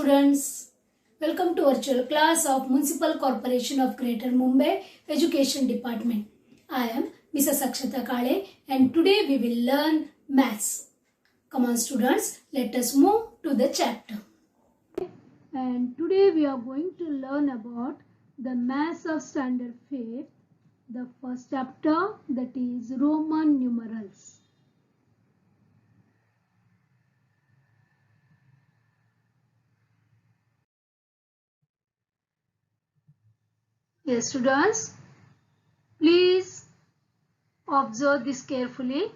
students, welcome to virtual class of Municipal Corporation of Greater Mumbai Education Department. I am Mrs. Akshata Kale and today we will learn maths. Come on students, let us move to the chapter. And today we are going to learn about the maths of standard 5th, the first chapter, that is Roman numerals. Yes students, please observe this carefully.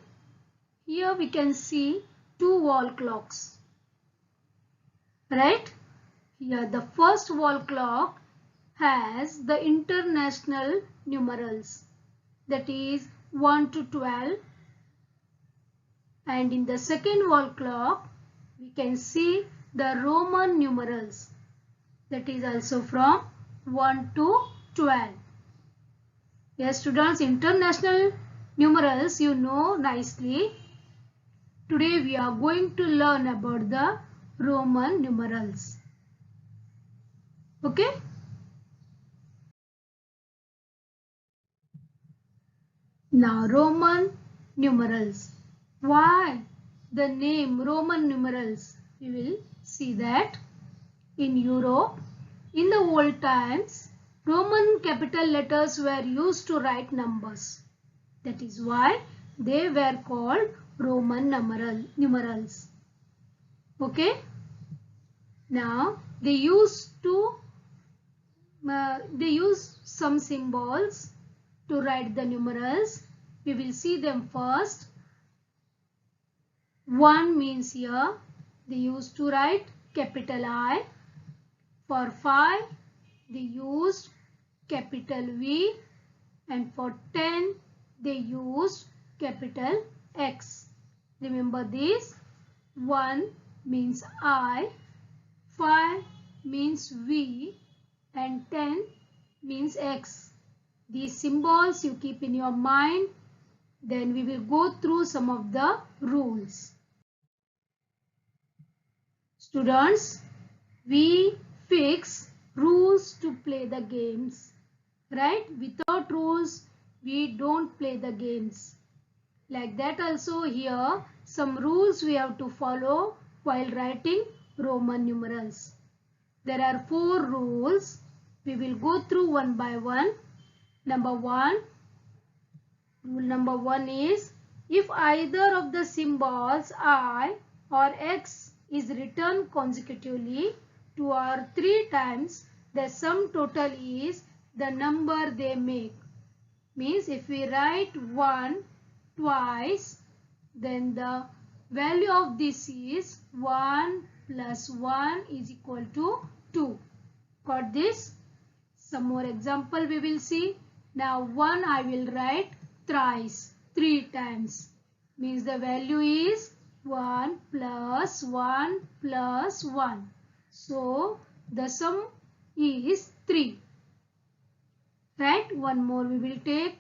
Here we can see two wall clocks, right? Here the first wall clock has the international numerals, that is 1 to 12, and in the second wall clock we can see the Roman numerals, that is also from 1 to 12. Yes students, international numerals you know nicely. Today we are going to learn about the Roman numerals. Okay? Now Roman numerals. Why the name Roman numerals? We will see that in Europe, in the old times, Roman capital letters were used to write numbers. That is why they were called Roman numerals. Okay? Now they use some symbols to write the numerals. We will see them first. 1 means here they used to write capital I. For 5 they used capital V, and for 10 they used capital X. Remember this. 1 means I, 5 means V, and 10 means X. These symbols you keep in your mind. Then we will go through some of the rules. Students, we fix rules to play the games, right? Without rules, we don't play the games. Like that also here, some rules we have to follow while writing Roman numerals. There are 4 rules. We will go through one by one. Rule number 1 is, if either of the symbols I or X is written consecutively 2 or 3 times, the sum total is the number they make. Means if we write 1 twice, then the value of this is 1 plus 1 is equal to 2. Got this? Some more example we will see. Now 1 I will write thrice, 3 times. Means the value is 1 plus 1 plus 1. So the sum is 3. Right? One more we will take.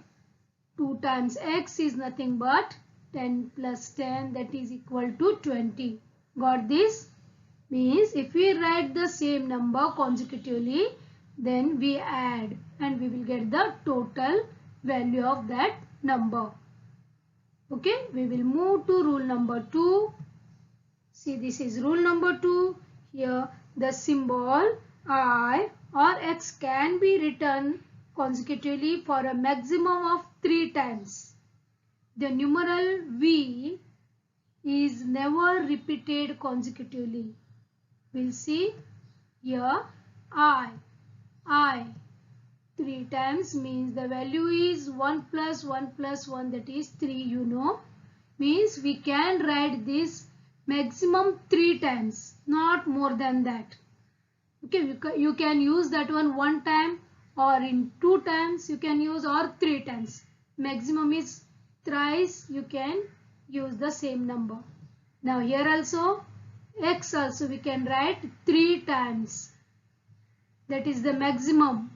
2 times X is nothing but 10 plus 10, that is equal to 20. Got this? Means if we write the same number consecutively, then we add and we will get the total value of that number. Okay, we will move to rule number 2. See, this is rule number 2. Here the symbol I or X can be written consecutively for a maximum of 3 times. The numeral V is never repeated consecutively. We'll see here I 3 times means the value is 1 plus 1 plus 1, that is 3, you know. Means we can write this maximum 3 times, not more than that. Okay, you can use that one time, or in 2 times you can use, or 3 times. Maximum is thrice you can use the same number. Now here also X also we can write 3 times. That is the maximum.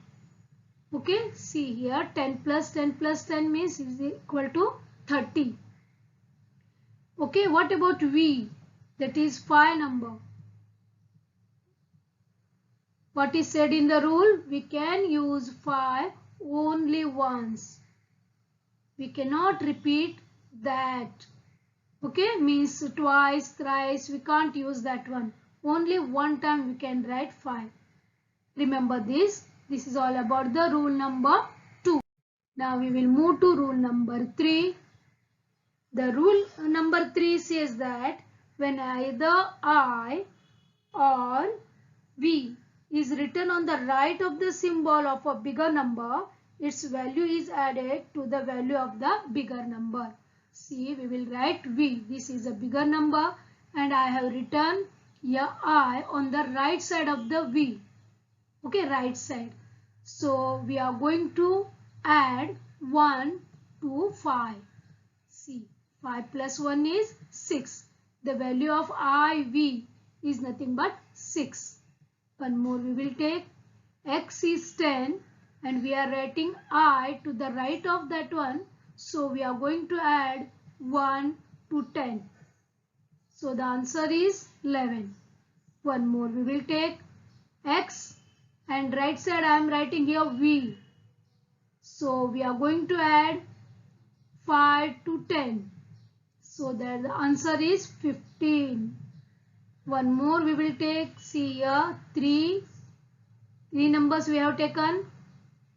Okay, see here 10 plus 10 plus 10 means is equal to 30. Okay, what about V? That is 5 number. What is said in the rule? We can use 5 only once. We cannot repeat that. Okay, means twice, thrice, we can't use that one. Only one time we can write 5. Remember this. This is all about the rule number 2. Now we will move to rule number 3. The rule number 3 says that when either I or V is written on the right of the symbol of a bigger number, its value is added to the value of the bigger number. See, we will write V. This is a bigger number and I have written here I on the right side of the V. Okay, right side. So we are going to add 1 to 5. See, 5 plus 1 is 6. The value of IV is nothing but 6. One more we will take. X is 10 and we are writing I to the right of that one. So we are going to add 1 to 10. So the answer is 11. One more we will take X and right side I am writing here V. So we are going to add 5 to 10. So that the answer is 15. One more we will take. See here 3 numbers we have taken.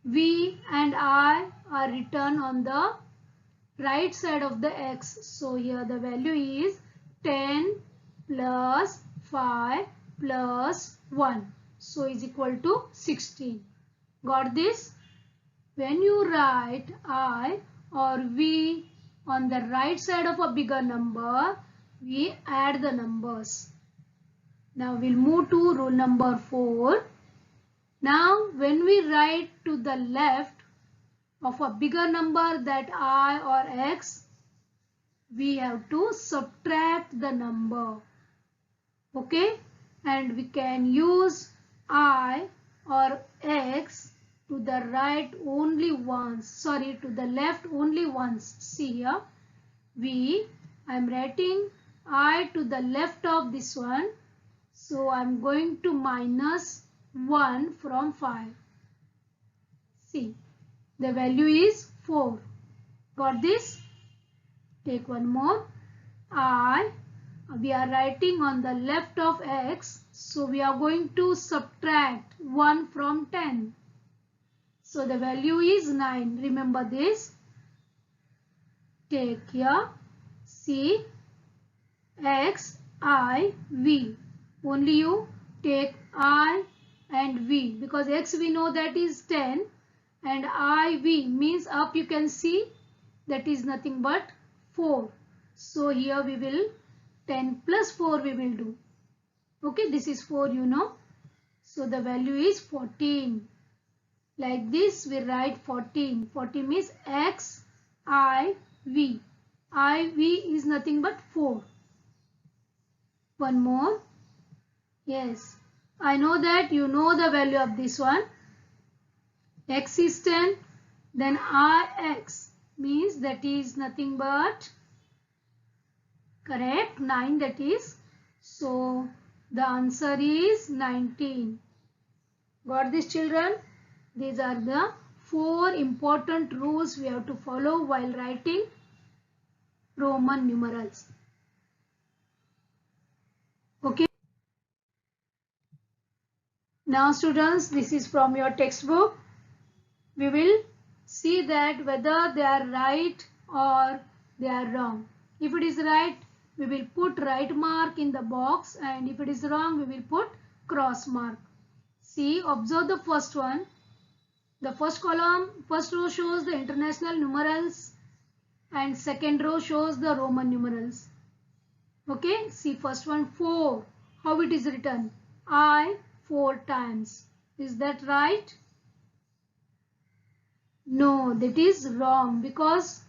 V and I are written on the right side of the X. So here the value is 10 plus 5 plus 1. So is equal to 16. Got this? When you write I or V on the right side of a bigger number, we add the numbers. Now we'll move to rule number 4. Now when we write to the left of a bigger number, that I or X, we have to subtract the number. Okay, and we can use I or X to the right only once, sorry, to the left only once. See here, I am writing I to the left of this one. So I am going to minus 1 from 5. See, the value is 4. Got this? Take one more. We are writing on the left of X. So we are going to subtract 1 from 10. So the value is 9. Remember this. Take here. See, X, I, V. Only you take I and V, because X we know that is 10 and I, V means up, you can see that is nothing but 4. So here we will 10 plus 4 we will do. Okay, this is 4 you know. So the value is 14. Like this we write 14. 14 means X, I, V. I, V is nothing but 4. One more. Yes, I know that you know the value of this one. X is 10. Then Ix means that is nothing but, correct, 9 that is. So the answer is 19. Got this, children? These are the 4 important rules we have to follow while writing Roman numerals. Okay. Now students, this is from your textbook. We will see that whether they are right or they are wrong. If it is right, we will put right mark in the box, and if it is wrong, we will put cross mark. See, observe the first one. The first column, first row shows the international numerals and second row shows the Roman numerals. Okay, see first one 4. How it is written? I 4 times. Is that right? No, that is wrong, because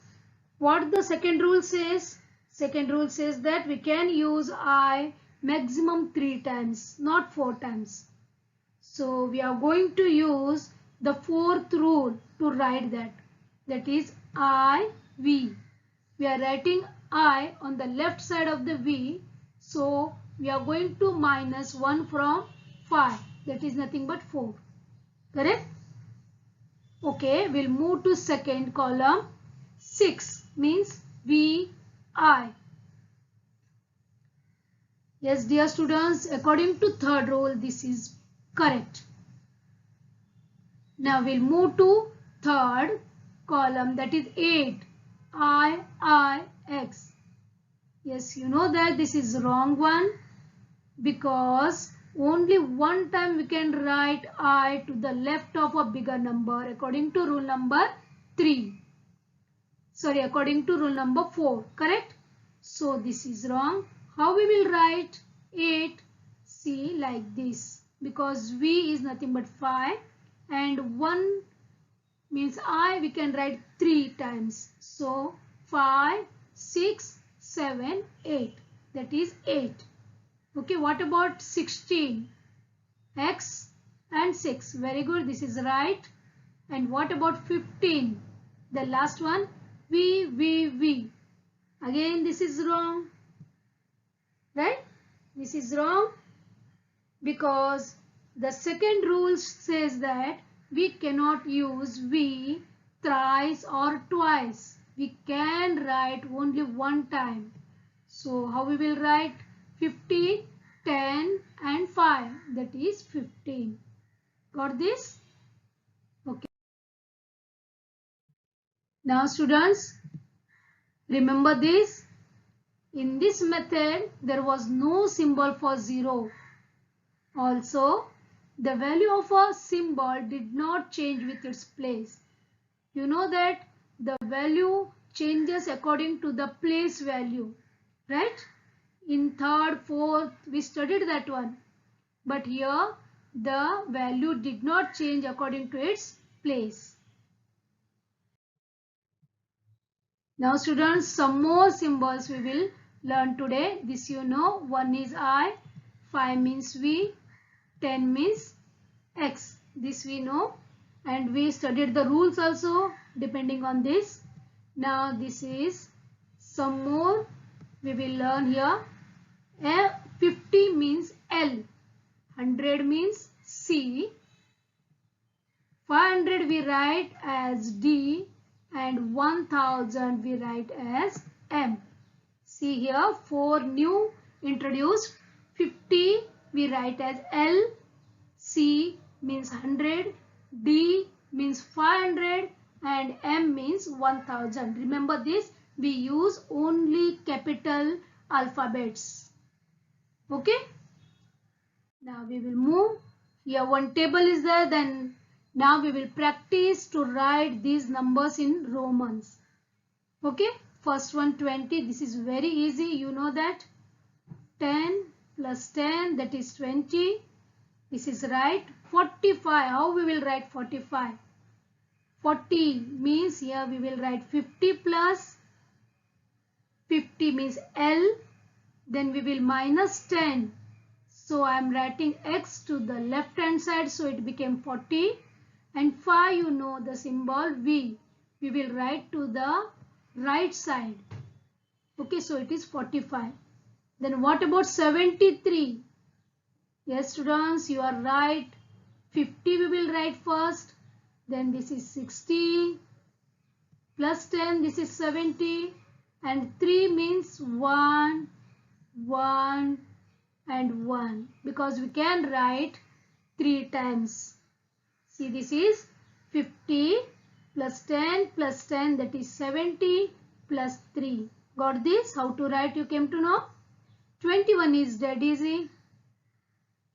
what the second rule says? Second rule says that we can use I maximum 3 times, not 4 times. So we are going to use the 4th rule to write that. That is I, V. We are writing I on the left side of the V. So we are going to minus 1 from 5. that is nothing but 4. Correct? Okay, we'll move to second column. 6 means VI. Yes, dear students, according to third rule, this is correct. Now we'll move to third column, that is 8. IIX. Yes, you know that this is wrong one, because only one time we can write I to the left of a bigger number according to rule number 3. Sorry, according to rule number 4. Correct? So this is wrong. How we will write 8? See, like this, because V is nothing but 5 and 1 means I, we can write 3 times. So 5, 6, 7, 8. That is 8. Okay, what about 16? X and 6. Very good, this is right. And what about 15? The last one, V. Again, this is wrong. Right? This is wrong because the second rule says that we cannot use V thrice or twice. We can write only one time. So how we will write 15, 10 and 5, that is 15. Got this? Okay. Now students, remember this. In this method, there was no symbol for 0. Also, the value of a symbol did not change with its place. You know that the value changes according to the place value, right? In third, fourth, we studied that one. But here, the value did not change according to its place. Now students, some more symbols we will learn today. This you know, 1 is I, 5 means V, 10 means X. This we know, and we studied the rules also depending on this. Now this is some more we will learn here. 50 means L, 100 means C, 500 we write as D, and 1000 we write as M. See here, 4 new introduced. 50 we write as L, C means 100, D means 500 and M means 1000. Remember this, we use only capital alphabets. Okay. Now we will move. Here one table is there, then now we will practice to write these numbers in Romans. Okay. First one 20. This is very easy. You know that. 10 plus 10, that is 20. This is right. 45. How we will write 45? 40 means here we will write 50 plus 50 means L. Then we will minus 10. So I am writing X to the left hand side. So it became 40. And 5, you know the symbol V. We will write to the right side. Okay, so it is 45. Then what about 73? Yes, students, you are right. 50 we will write first. Then this is 60. Plus 10, this is 70. And 3 means 1, 1 and 1. Because we can write 3 times. See, this is 50 plus 10 plus 10, that is 70 plus 3. Got this? How to write you came to know? 21 is dead easy.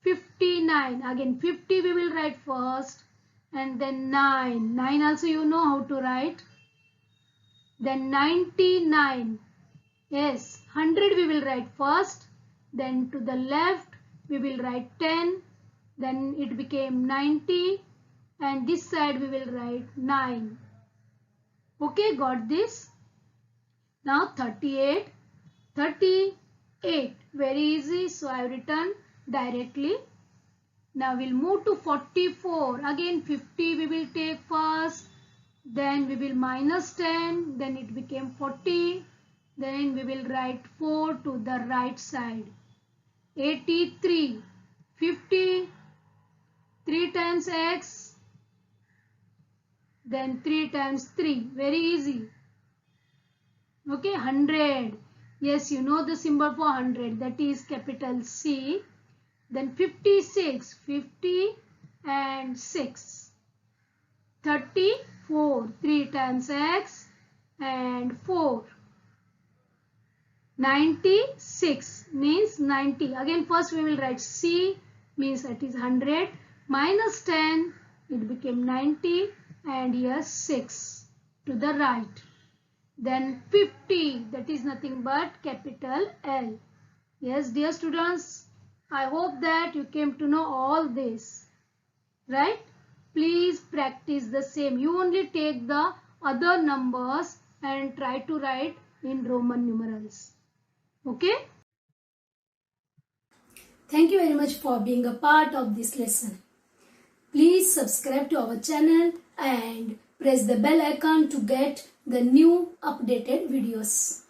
59. Again 50 we will write first. And then 9. 9 also you know how to write. Then 99. Yes. 100 we will write first. Then to the left we will write 10. Then it became 90. And this side we will write 9. Okay, got this? Now 38. 38. Very easy. So I have written directly. Now we'll move to 44. Again 50 we will take first. Then we will minus 10. Then it became 40. Then we will write 4 to the right side. 83. 50 3 times x, then 3 times 3. Very easy. Okay, 100. Yes, you know the symbol for 100. That is capital C. Then 56. 50 and 6. 34. 3 times x and 4. 96 means 90. Again first we will write C means that is 100. Minus 10, it became 90, and here 6 to the right. Then 50, that is nothing but capital L. Yes, dear students, I hope that you came to know all this, right? Please practice the same. You only take the other numbers and try to write in Roman numerals. Okay? Thank you very much for being a part of this lesson. Please subscribe to our channel and press the bell icon to get the new updated videos.